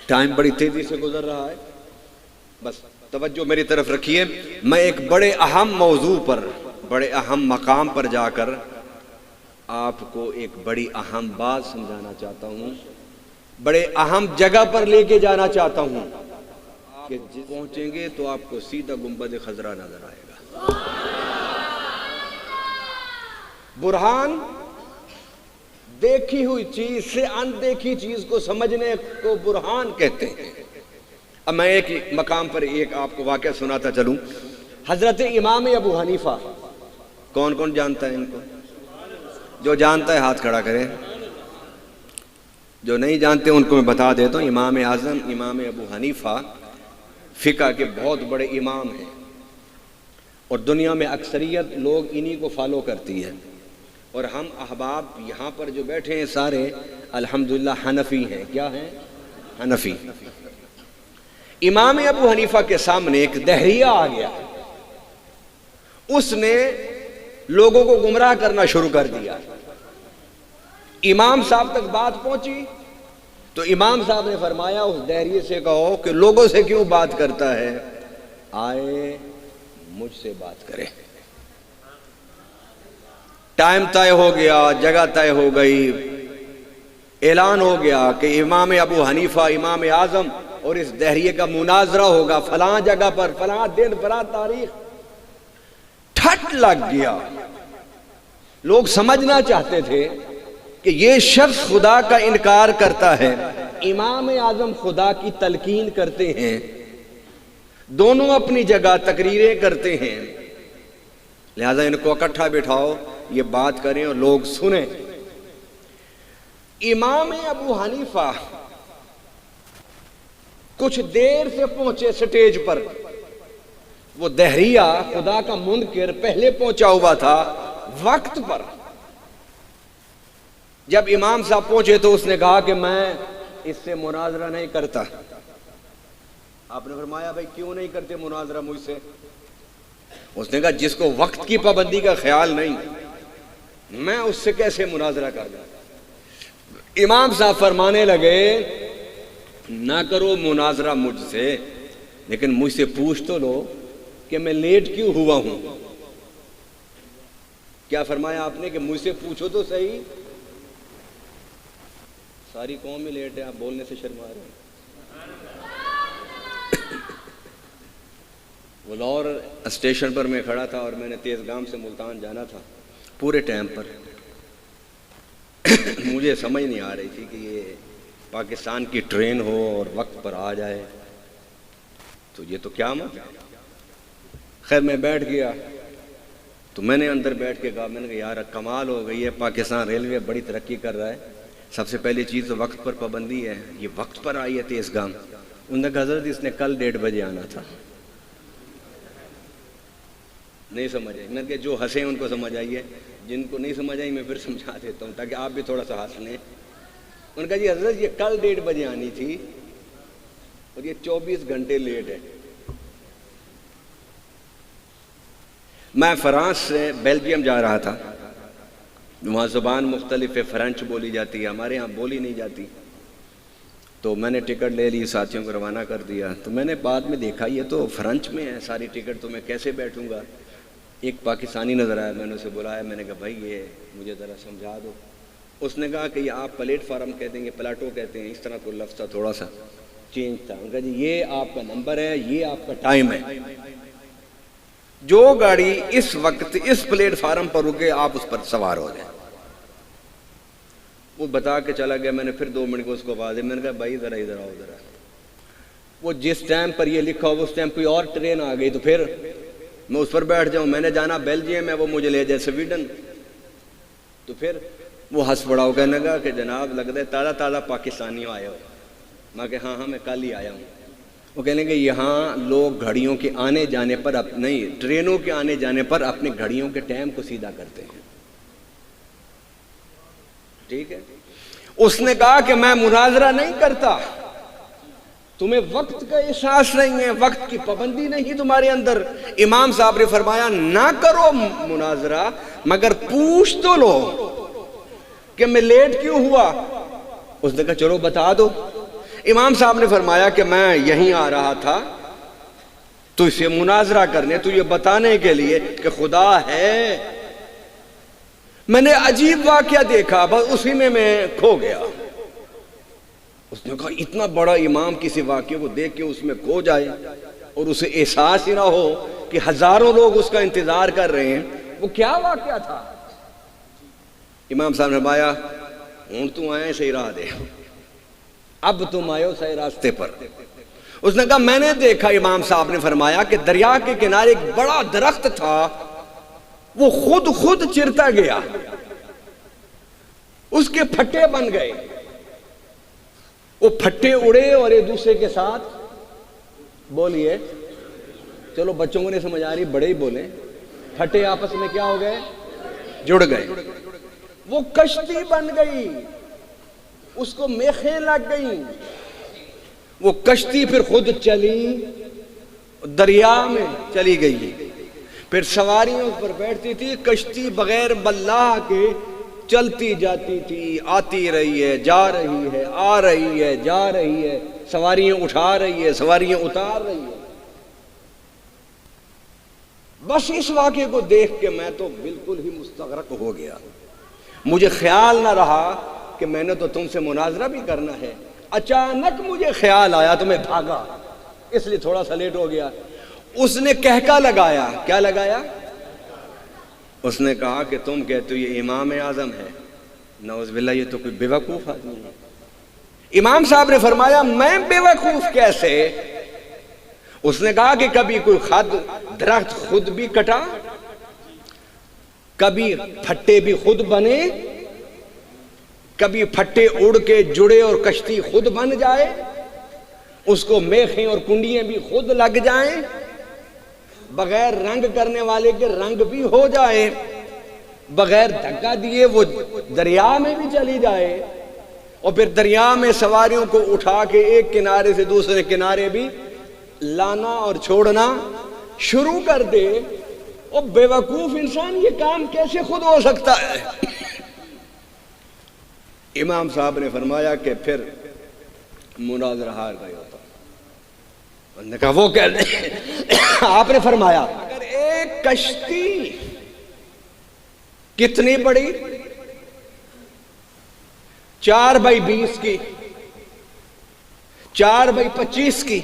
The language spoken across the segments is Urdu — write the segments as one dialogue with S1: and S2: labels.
S1: ٹائم بڑی تیزی سے گزر رہا ہے، بس توجہ میری طرف رکھیے. میں ایک بڑے اہم موضوع پر، بڑے اہم مقام پر جا کر آپ کو ایک بڑی اہم بات سمجھانا چاہتا ہوں، بڑے اہم جگہ پر لے کے جانا چاہتا ہوں کہ پہنچیں گے تو آپ کو سیدھا گنبد خضرا نظر آئے گا. برہان دیکھی ہوئی چیز سے اندیکھی چیز کو سمجھنے کو برہان کہتے ہیں. اب میں ایک مقام پر ایک آپ کو واقعہ سناتا چلوں. حضرت امام ابو حنیفہ، کون کون جانتا ہے ان کو؟ جو جانتا ہے ہاتھ کھڑا کرے، جو نہیں جانتے ان کو میں بتا دیتا ہوں. امام اعظم امام ابو حنیفہ فقہ کے بہت بڑے امام ہیں، اور دنیا میں اکثریت لوگ انہی کو فالو کرتی ہے، اور ہم احباب یہاں پر جو بیٹھے ہیں سارے الحمدللہ حنفی ہیں. کیا ہیں؟ حنفی. امام ابو حنیفہ کے سامنے ایک دہریہ آ گیا، اس نے لوگوں کو گمراہ کرنا شروع کر دیا. امام صاحب تک بات پہنچی تو امام صاحب نے فرمایا اس دہریے سے کہو کہ لوگوں سے کیوں بات کرتا ہے، آئے مجھ سے بات کرے. ٹائم طے ہو گیا، جگہ طے ہو گئی، اعلان ہو گیا کہ امام ابو حنیفہ امام اعظم اور اس دہریے کا مناظرہ ہوگا فلاں جگہ پر، فلاں دن، فلاں تاریخ. ٹھٹ لگ گیا. لوگ سمجھنا چاہتے تھے کہ یہ شخص خدا کا انکار کرتا ہے، امام اعظم خدا کی تلقین کرتے ہیں، دونوں اپنی جگہ تقریریں کرتے ہیں، لہذا ان کو اکٹھا بٹھاؤ، یہ بات کریں اور لوگ سنیں. امام ابو حنیفہ کچھ دیر سے پہنچے سٹیج پر. وہ دہریہ خدا کا منکر پہلے پہنچا ہوا تھا وقت پر. جب امام صاحب پہنچے تو اس نے کہا کہ میں اس سے مناظرہ نہیں کرتا. آپ نے فرمایا بھائی کیوں نہیں کرتے مناظرہ مجھ سے؟ اس نے کہا جس کو وقت کی پابندی کا خیال نہیں، میں اس سے کیسے مناظرہ کر دوں. امام صاحب فرمانے لگے نہ کرو مناظرہ مجھ سے، لیکن مجھ سے پوچھ تو لو کہ میں لیٹ کیوں ہوا ہوں. کیا فرمایا آپ نے کہ مجھ سے پوچھو تو صحیح. ساری قوم میں لیٹ ہے، آپ بولنے سے شرما رہے ہیں. ولور اسٹیشن پر میں کھڑا تھا اور میں نے تیز گام سے ملتان جانا تھا پورے ٹائم پر. مجھے سمجھ نہیں آ رہی تھی کہ یہ پاکستان کی ٹرین ہو اور وقت پر آ جائے تو یہ تو کیا مت. خیر میں بیٹھ گیا تو میں نے اندر بیٹھ کے کہا، میں نے کہا یار کمال ہو گئی ہے، پاکستان ریلوے بڑی ترقی کر رہا ہے. سب سے پہلی چیز تو وقت پر پابندی ہے، یہ وقت پر آئی ہے تیز گام. انہوں نے کہا حضرت اس نے کل 1:30 بجے آنا تھا. نہیں سمجھ آئی. میں نے کہا جو ہنسے ان کو سمجھ آئی ہے، جن کو نہیں سمجھ آئی میں پھر سمجھا دیتا ہوں تاکہ آپ بھی تھوڑا سا ہنس لیں. انہوں نے کہا جی حضرت یہ کل 1:30 بجے آنی تھی اور یہ 24 گھنٹے لیٹ ہے. میں فرانس سے بیلجیم جا رہا تھا، وہاں زبان مختلف ہے، فرینچ بولی جاتی ہے، ہمارے ہاں بولی نہیں جاتی. تو میں نے ٹکٹ لے لی، ساتھیوں کو روانہ کر دیا. تو میں نے بعد میں دیکھا یہ تو فرینچ میں ہے ساری ٹکٹ، تو میں کیسے بیٹھوں گا. ایک پاکستانی نظر آیا، میں نے اسے بلایا، میں نے کہا بھائی یہ مجھے ذرا سمجھا دو. اس نے کہا کہ یہ آپ پلیٹ فارم کہتے ہیں، پلاٹو کہتے ہیں، اس طرح کوئی لفظ تھا، تھوڑا سا چینج تھا. ان کا جی یہ آپ کا نمبر ہے، یہ آپ کا ٹائم ہے، جو گاڑی اس وقت اس پلیٹ فارم پر رکے آپ اس پر سوار ہو جائیں. وہ بتا کے چلا گیا. میں نے پھر 2 منٹ کو اس کو آواز دی، میں نے کہا بھائی ذرا ادھر آؤ ذرا. وہ جس ٹائم پر یہ لکھا ہو اس ٹائم کوئی اور ٹرین آ گئی تو پھر میں اس پر بیٹھ جاؤں. میں نے جانا بیلجیم ہے، وہ مجھے لے جائے سویڈن. تو پھر وہ ہنس پڑا. ہو کہنے لگا کہ جناب لگتا ہے تازہ تازہ پاکستانی آئے ہو. میں کہ ہاں میں کل ہی آیا ہوں. وہ کہنے کہ یہاں لوگ گھڑیوں کے آنے جانے پر نہیں، ٹرینوں کے آنے جانے پر اپنے گھڑیوں کے ٹائم کو سیدھا کرتے ہیں. ٹھیک ہے. اس نے کہا کہ میں مناظرہ نہیں کرتا، تمہیں وقت کا احساس نہیں ہے، وقت کی پابندی نہیں تمہارے اندر. امام صاحب نے فرمایا نہ کرو مناظرہ مگر پوچھ تو لو کہ میں لیٹ کیوں ہوا. اس نے کہا چلو بتا دو. امام صاحب نے فرمایا کہ میں یہیں آ رہا تھا تو اسے مناظرہ کرنے، تو یہ بتانے کے لیے کہ خدا ہے۔ میں نے عجیب واقعہ دیکھا، بس اسی میں کھو گیا۔ اس نے کہا اتنا بڑا امام کسی واقعے کو دیکھ کے اس میں کھو جائے اور اسے احساس ہی نہ ہو کہ ہزاروں لوگ اس کا انتظار کر رہے ہیں، وہ کیا واقعہ تھا؟ امام صاحب نے فرمایا ہوں تو آئے صحیح راہ دے، اب تم آئے ہو صحیح راستے پر۔ اس نے کہا میں نے دیکھا، امام صاحب نے فرمایا کہ دریا کے کنارے ایک بڑا درخت تھا، وہ خود چرتا گیا، اس کے پھٹے بن گئے، وہ پھٹے اڑے اور ایک دوسرے کے ساتھ بولیے، چلو بچوں کو نہیں سمجھ آ رہی، بڑے ہی بولیں، پھٹے آپس میں کیا ہو گئے؟ جڑ گئے، وہ کشتی بن گئی، اس کو میخیں لگ گئیں، وہ کشتی پھر خود چلی، دریا میں چلی گئی، پھر سواریوں پر بیٹھتی تھی، کشتی بغیر بلّہ کے چلتی جاتی تھی، آتی رہی ہے، جا رہی ہے، آ رہی ہے، جا رہی ہے، سواریاں اٹھا رہی ہے، سواریاں اتار رہی ہے۔ بس اس واقعے کو دیکھ کے میں تو بالکل ہی مستغرق ہو گیا، مجھے خیال نہ رہا کہ میں نے تو تم سے مناظرہ بھی کرنا ہے، اچانک مجھے خیال آیا تو میں بھاگا، اس لیے تھوڑا سا لیٹ ہو گیا۔ اس نے کہکا لگایا، کیا لگایا؟ اس نے کہا کہ تم کہتے ہو یہ امام اعظم ہے، نعوذ باللہ یہ تو کوئی بے وقوف آدمی ہے۔ امام صاحب نے فرمایا میں بے وقوف کیسے؟ اس نے کہا کہ کبھی کوئی درخت خود بھی کٹا، کبھی پھٹے بھی خود بنے، کبھی پھٹے اڑ کے جڑے اور کشتی خود بن جائے، اس کو میخیں اور کنڈیاں بھی خود لگ جائیں، بغیر رنگ کرنے والے کے رنگ بھی ہو جائے، بغیر دھکا دیے وہ دریا میں بھی چلی جائے، اور پھر دریا میں سواریوں کو اٹھا کے ایک کنارے سے دوسرے کنارے بھی لانا اور چھوڑنا شروع کر دے۔ اور بے وقوف انسان یہ کام کیسے خود ہو سکتا ہے؟ امام صاحب نے فرمایا کہ پھر مناظرہ ہار گئے ہوتا۔ انہوں نے کہا وہ کہہ آپ نے فرمایا اگر ایک کشتی کتنی بڑی 4x20 کی، 4x25 کی،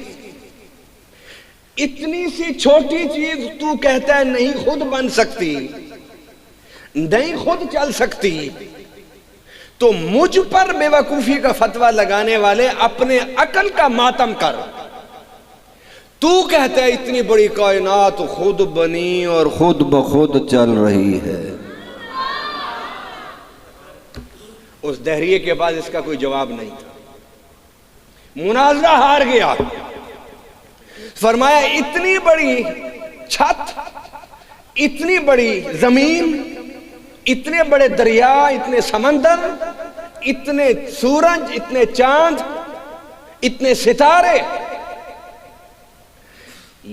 S1: اتنی سی چھوٹی چیز تو کہتا ہے نہیں خود بن سکتی، نہیں خود چل سکتی، تو مجھ پر بے وقوفی کا فتویٰ لگانے والے اپنے عقل کا ماتم کر۔ تو کہتا ہے اتنی بڑی کائنات خود بنی اور خود بخود چل رہی ہے۔ اس دہریے کے بعد اس کا کوئی جواب نہیں تھا، مناظرہ ہار گیا۔ فرمایا اتنی بڑی چھت، اتنی بڑی زمین، اتنے بڑے دریا، اتنے سمندر، اتنے سورج، اتنے چاند، اتنے ستارے،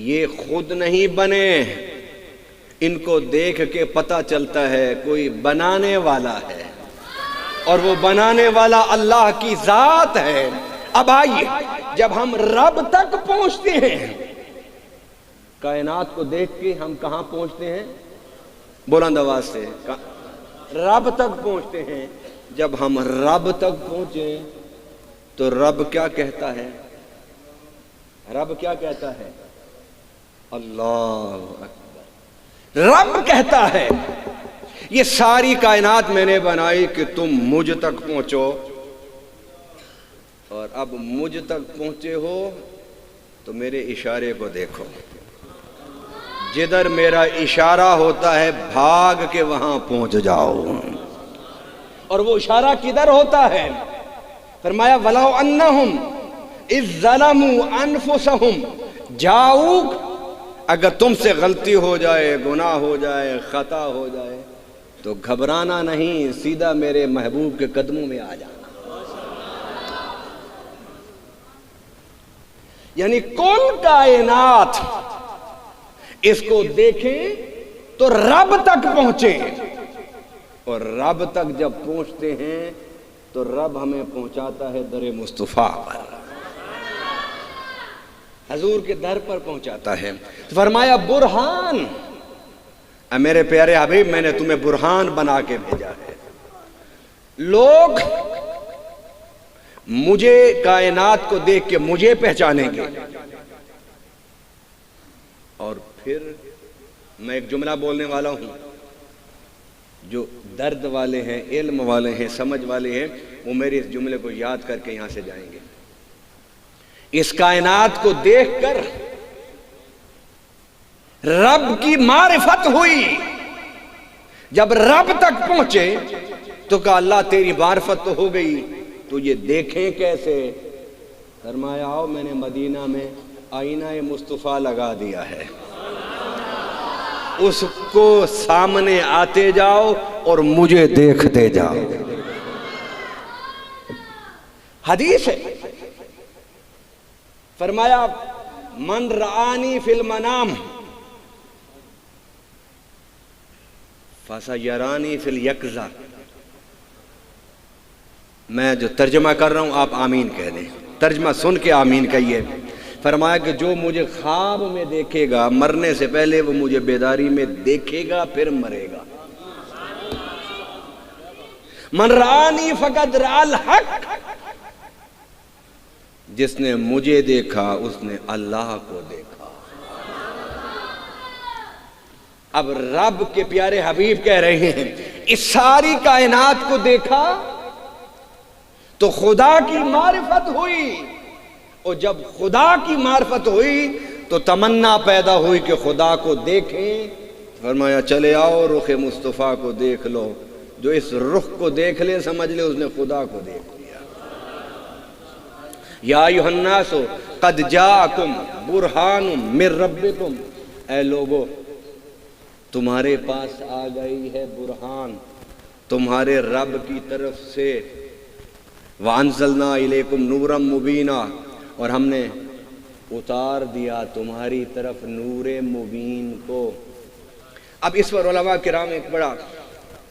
S1: یہ خود نہیں بنے، ان کو دیکھ کے پتہ چلتا ہے کوئی بنانے والا ہے، اور وہ بنانے والا اللہ کی ذات ہے۔ اب آئیے جب ہم رب تک پہنچتے ہیں، کائنات کو دیکھ کے ہم کہاں پہنچتے ہیں؟ بلند آواز سے رب تک پہنچتے ہیں۔ جب ہم رب تک پہنچے تو رب کیا کہتا ہے؟ رب کیا کہتا ہے؟ اللہ اکبر۔ رب کہتا ہے یہ ساری کائنات میں نے بنائی کہ تم مجھ تک پہنچو، اور اب مجھ تک پہنچے ہو تو میرے اشارے کو دیکھو، جدھر میرا اشارہ ہوتا ہے بھاگ کے وہاں پہنچ جاؤ۔ اور وہ اشارہ کدھر ہوتا ہے؟ فرمایا وَلَوْ أَنَّهُمْ إِذْ ظَلَمُوا أَنفُسَهُمْ جَاءُوكَ، اگر تم سے غلطی ہو جائے، گناہ ہو جائے، خطا ہو جائے تو گھبرانا نہیں، سیدھا میرے محبوب کے قدموں میں آ جانا۔ یعنی کل کائنات اس کو دیکھیں تو رب تک پہنچیں، اور رب تک جب پہنچتے ہیں تو رب ہمیں پہنچاتا ہے در مصطفیٰ پر۔ حضور کے در پر پہنچاتا ہے. فرمایا برہان، اے میرے پیارے حبیب میں نے تمہیں برہان بنا کے بھیجا ہے. لوگ مجھے کائنات کو دیکھ کے مجھے پہچانیں گے. اور پھر میں ایک جملہ بولنے والا ہوں، جو درد والے ہیں، علم والے ہیں، سمجھ والے ہیں، وہ میرے اس جملے کو یاد کر کے یہاں سے جائیں گے. اس کائنات کو دیکھ کر رب کی معرفت ہوئی. جب رب تک پہنچے تو کہا اللہ تیری معرفت تو ہو گئی، تو یہ دیکھیں کیسے؟ فرمایا آؤ میں نے مدینہ میں آئینہ مصطفیٰ لگا دیا ہے، اس کو سامنے آتے جاؤ اور مجھے دیکھتے جاؤ. حدیث ہے، فرمایا من رآنی فی المنام فسیرانی فی الیقظہ. میں جو ترجمہ کر رہا ہوں آپ آمین کہہ دیں، ترجمہ سن کے آمین کہیے. فرمایا کہ جو مجھے خواب میں دیکھے گا مرنے سے پہلے وہ مجھے بیداری میں دیکھے گا پھر مرے گا. من رآنی فقد رأى الحق، جس نے مجھے دیکھا اس نے اللہ کو دیکھا. اب رب کے پیارے حبیب کہہ رہے ہیں اس ساری کائنات کو دیکھا تو خدا کی معرفت ہوئی، اور جب خدا کی معرفت ہوئی تو تمنا پیدا ہوئی کہ خدا کو دیکھیں. فرمایا چلے آؤ رخ مصطفیٰ کو دیکھ لو. جو اس رخ کو دیکھ لے سمجھ لے اس نے خدا کو دیکھ لیا. یا ایھا الناس قد جاءکم برہان من ربکم، اے لوگو تمہارے پاس آ گئی ہے برہان تمہارے رب کی طرف سے. وَأَنزَلْنَا إِلَيْكُمْ نُورًا مُبِينًا، اور ہم نے اتار دیا تمہاری طرف نور مبین کو. اب اس پر علماء کرام ایک بڑا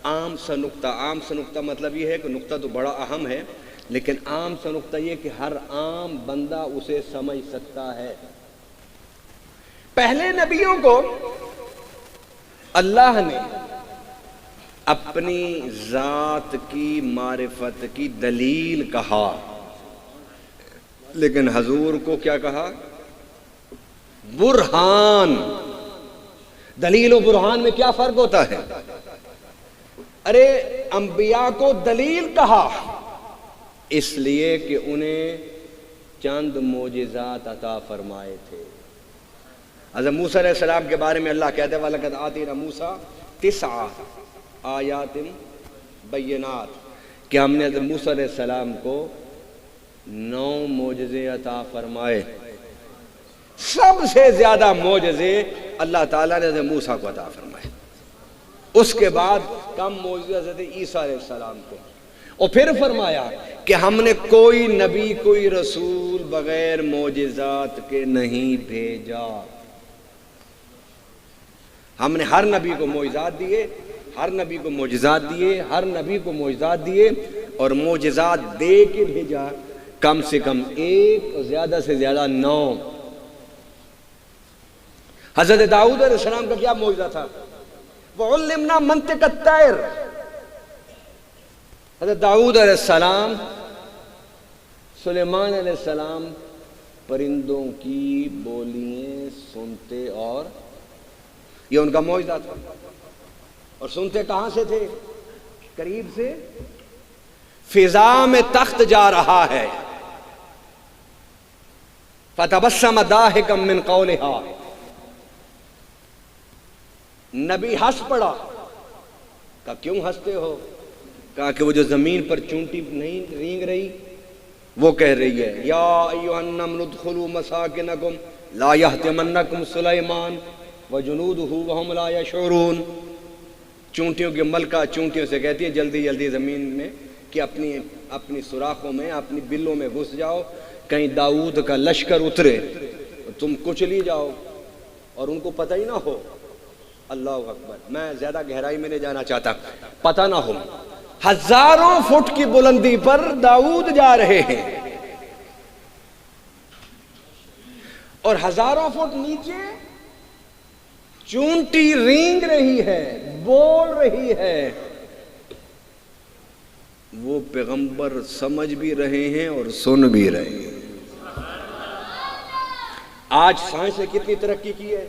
S1: عام سا نقطہ مطلب یہ ہے کہ نقطہ تو بڑا اہم ہے، لیکن عام سا نقطہ یہ کہ ہر عام بندہ اسے سمجھ سکتا ہے. پہلے نبیوں کو اللہ نے اپنی ذات کی معرفت کی دلیل کہا، لیکن حضور کو کیا کہا؟ برہان. دلیل و برہان میں کیا فرق ہوتا ہے؟ ارے انبیاء کو دلیل کہا اس لیے کہ انہیں چند معجزات عطا فرمائے تھے. حضرت موسیٰ علیہ السلام کے بارے میں اللہ کہتے ہیں وَلَقَدْ آتَيْنَا مُوسَىٰ 9 آیات بینات، کہ ہم نے حضرت موسیٰ علیہ السلام کو 9 معجزے عطا فرمائے. سب سے زیادہ معجزے اللہ تعالیٰ نے حضرت موسیٰ کو عطا فرمائے. اس کے بعد کم معجزے حضرت عیسیٰ علیہ السلام کو. اور پھر فرمایا کہ ہم نے کوئی نبی کوئی رسول بغیر معجزات کے نہیں بھیجا. ہم نے ہر نبی کو معجزات دیے، ہر نبی کو معجزات دیے، ہر نبی کو معجزات دیے، اور معجزات دے کے بھیجا کم سے کم 1 اور زیادہ سے زیادہ 9. حضرت داؤد علیہ السلام کا کیا معجزہ تھا؟ وَعُلِّمْنَا مَنطِقَ الطَّيْرِ. حضرت داؤد علیہ السلام، سلیمان علیہ السلام پرندوں کی بولیاں سنتے، اور یہ ان کا معجزہ تھا. اور سنتے کہاں سے تھے؟ قریب سے. فضا میں تخت جا رہا ہے فَتَبَسَّمَ ضَاحِكًا مِّن قَوْلِهَا، نبی ہنس پڑا. کہا کیوں ہنستے ہو؟ کہا کہ وہ جو زمین پر چونٹی نہیں رینگ رہی وہ کہہ رہی ہے یا ایھا النمل ادخلوا مساکنکم لا یحطمنکم سلیمان وجنودہ وہم لا یشعرون. چونٹیوں کی ملکہ چونٹیوں سے کہتی ہے جلدی جلدی زمین میں کہ اپنی سوراخوں میں اپنی بلوں میں گھس جاؤ، کہیں داؤد کا لشکر اترے تم کچلی جاؤ اور ان کو پتہ ہی نہ ہو. اللہ اکبر. میں زیادہ گہرائی میں نہیں جانا چاہتا، پتہ نہ ہو. ہزاروں فٹ کی بلندی پر داؤد جا رہے ہیں اور ہزاروں فٹ نیچے چونٹی رینگ رہی ہے، بول رہی ہے. وہ پیغمبر سمجھ بھی رہے ہیں اور سن بھی رہے ہیں. آج سائنس نے کتنی ترقی کی ہے.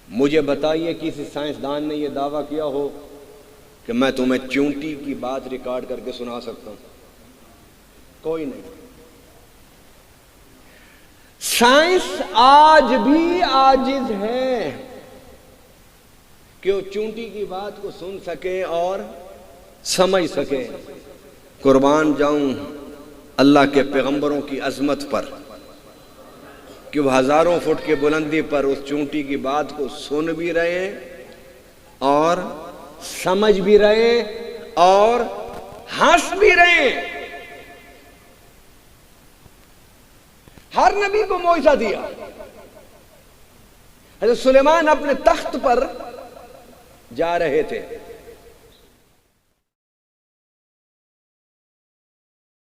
S1: مجھے بتائیے کسی سائنسدان نے یہ دعویٰ کیا ہو کہ میں تمہیں چونٹی کی بات ریکارڈ کر کے سنا سکتا ہوں؟ کوئی نہیں. سائنس آج بھی عاجز ہے کہ وہ چونٹی کی بات کو سن سکے اور سمجھ سکے. قربان جاؤں اللہ کے پیغمبروں کی عظمت پر کہ وہ ہزاروں فٹ کی بلندی پر اس چونٹی کی بات کو سن بھی رہے ہیں اور سمجھ بھی رہے ہیں اور ہنس بھی رہے ہیں. ہر نبی کو معجزہ دیا. حضرت سلیمان اپنے تخت پر جا رہے تھے،